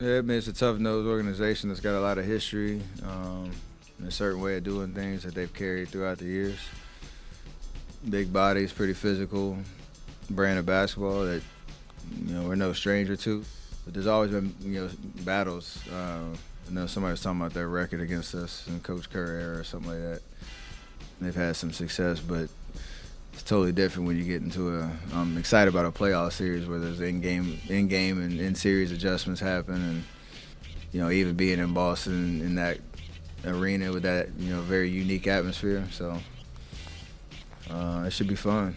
Yeah, I mean, it's a tough-nosed organization that's got a lot of history, and a certain way of doing things that they've carried throughout the years. Big bodies, pretty physical brand of basketball that we're no stranger to. But there's always been battles. I know somebody was talking about their record against us in Coach Curry era or something like that. They've had some success, but it's totally different when you get into I'm excited about a playoff series where there's in-game and in-series adjustments happen, and even being in Boston in that arena with that very unique atmosphere. So it should be fun.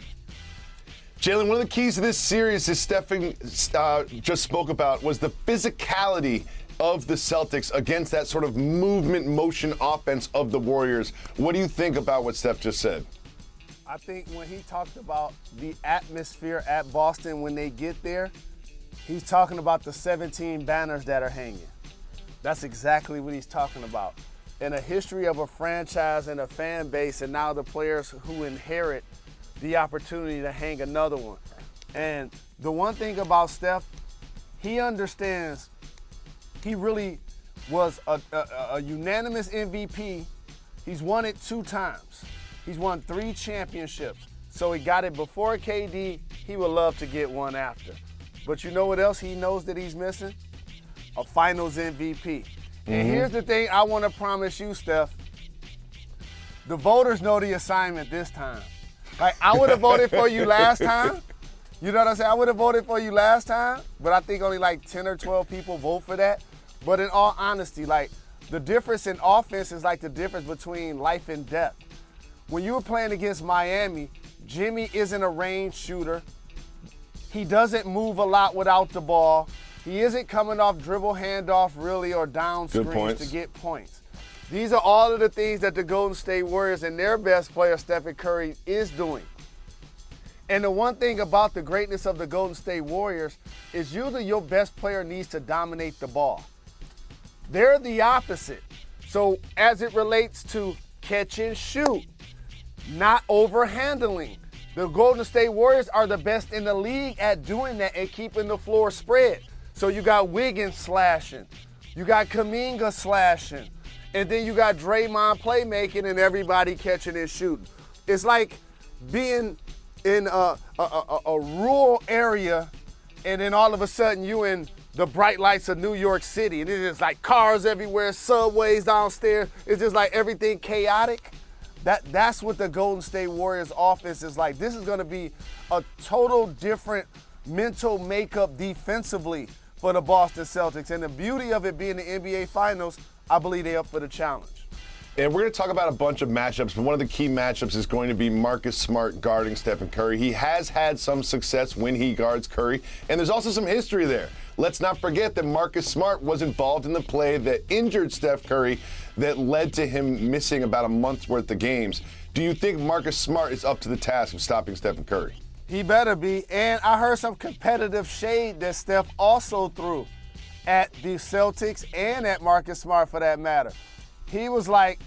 Jalen, one of the keys to this series, as Stephen just spoke about, was the physicality of the Celtics against that sort of movement, motion offense of the Warriors. What do you think about what Steph just said? I think when he talked about the atmosphere at Boston when they get there, he's talking about the 17 banners that are hanging. That's exactly what he's talking about. And a history of a franchise and a fan base, and now the players who inherit the opportunity to hang another one. And the one thing about Steph, he understands he really was a unanimous MVP. He's won it 2 times. He's won 3 championships. So he got it before KD. He would love to get one after. But you know what else he knows that he's missing? A finals MVP. And here's the thing I want to promise you, Steph. The voters know the assignment this time. Like, I would have voted for you last time. You know what I'm saying? I would have voted for you last time, but I think only like 10 or 12 people vote for that. But in all honesty, like, the difference in offense is like the difference between life and death. When you were playing against Miami, Jimmy isn't a range shooter. He doesn't move a lot without the ball. He isn't coming off dribble handoff really or down screens to get points. These are all of the things that the Golden State Warriors and their best player, Steph Curry, is doing. And the one thing about the greatness of the Golden State Warriors is usually your best player needs to dominate the ball. They're the opposite. So as it relates to catch and shoot, not overhandling, the Golden State Warriors are the best in the league at doing that and keeping the floor spread. So you got Wiggins slashing, you got Kuminga slashing, and then you got Draymond playmaking and everybody catching and shooting. It's like being in a rural area and then all of a sudden you in the bright lights of New York City and it's just like cars everywhere, subways downstairs. It's just like everything chaotic. That's what the Golden State Warriors offense is like. This is going to be a total different mental makeup defensively for the Boston Celtics. And the beauty of it being the NBA Finals, I believe they're up for the challenge. And we're going to talk about a bunch of matchups, but one of the key matchups is going to be Marcus Smart guarding Stephen Curry. He has had some success when he guards Curry, and there's also some history there. Let's not forget that Marcus Smart was involved in the play that injured Steph Curry that led to him missing about a month's worth of games. Do you think Marcus Smart is up to the task of stopping Stephen Curry? He better be. And I heard some competitive shade that Steph also threw at the Celtics and at Marcus Smart for that matter. He was like,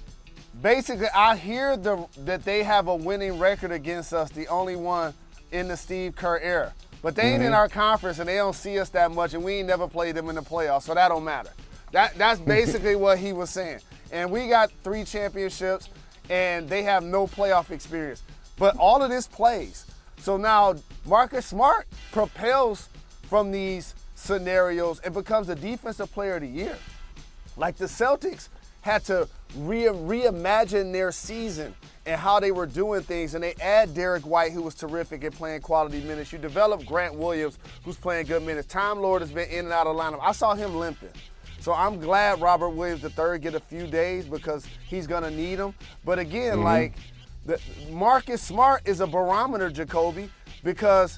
basically, I hear that they have a winning record against us, the only one in the Steve Kerr era. But they ain't in our conference and they don't see us that much and we ain't never played them in the playoffs, so that don't matter. That's basically what he was saying. And we got 3 championships and they have no playoff experience. But all of this plays. So now Marcus Smart propels from these scenarios and becomes the defensive player of the year. Like the Celtics had to reimagine their season and how they were doing things, and they add Derek White, who was terrific at playing quality minutes. You develop Grant Williams, who's playing good minutes. Time Lord has been in and out of the lineup. I saw him limping. So I'm glad Robert Williams III get a few days because he's going to need them. But again, Marcus Smart is a barometer, Jacoby, because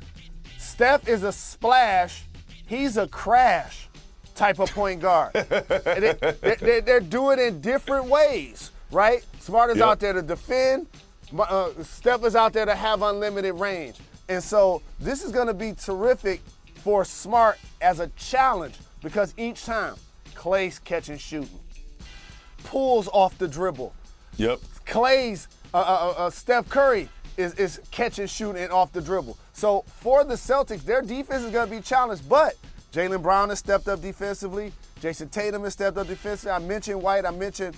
Steph is a splash, he's a crash type of point guard. They're doing it in different ways, right? Smart is out there to defend. Steph is out there to have unlimited range. And so this is going to be terrific for Smart as a challenge because each time, Clay's catching shooting, pulls off the dribble. Yep. Clay's, Steph Curry is catching shooting off the dribble. So for the Celtics, their defense is going to be challenged, but Jaylen Brown has stepped up defensively. Jason Tatum has stepped up defensively. I mentioned White. I mentioned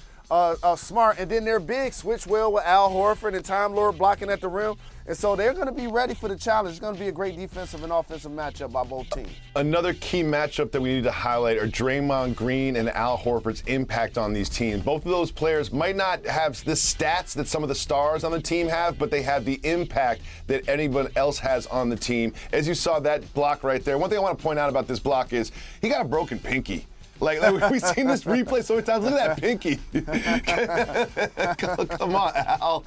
Smart. And then they're big, switch well with Al Horford and Time Lord blocking at the rim. And so they're going to be ready for the challenge. It's going to be a great defensive and offensive matchup by both teams. Another key matchup that we need to highlight are Draymond Green and Al Horford's impact on these teams. Both of those players might not have the stats that some of the stars on the team have, but they have the impact that anyone else has on the team. As you saw that block right there, one thing I want to point out about this block is he got a broken pinky. Like we've seen this replay so many times. Look at that pinky. Come on, Al.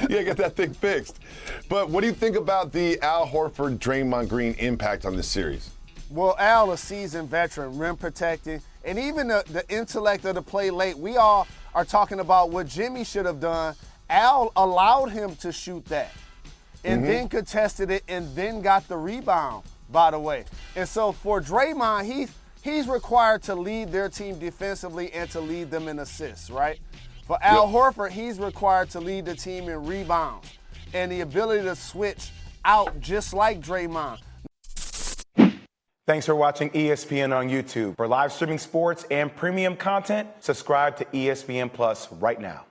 Yeah, get that thing fixed. But what do you think about the Al Horford, Draymond Green impact on this series? Well, Al, a seasoned veteran, rim protecting, and even the intellect of the play late. We all are talking about what Jimmy should have done. Al allowed him to shoot that and then contested it and then got the rebound, by the way. And so for Draymond, he's required to lead their team defensively and to lead them in assists, right? For Al Horford, he's required to lead the team in rebounds and the ability to switch out just like Draymond. Thanks for watching ESPN on YouTube. For live streaming sports and premium content, subscribe to ESPN Plus right now.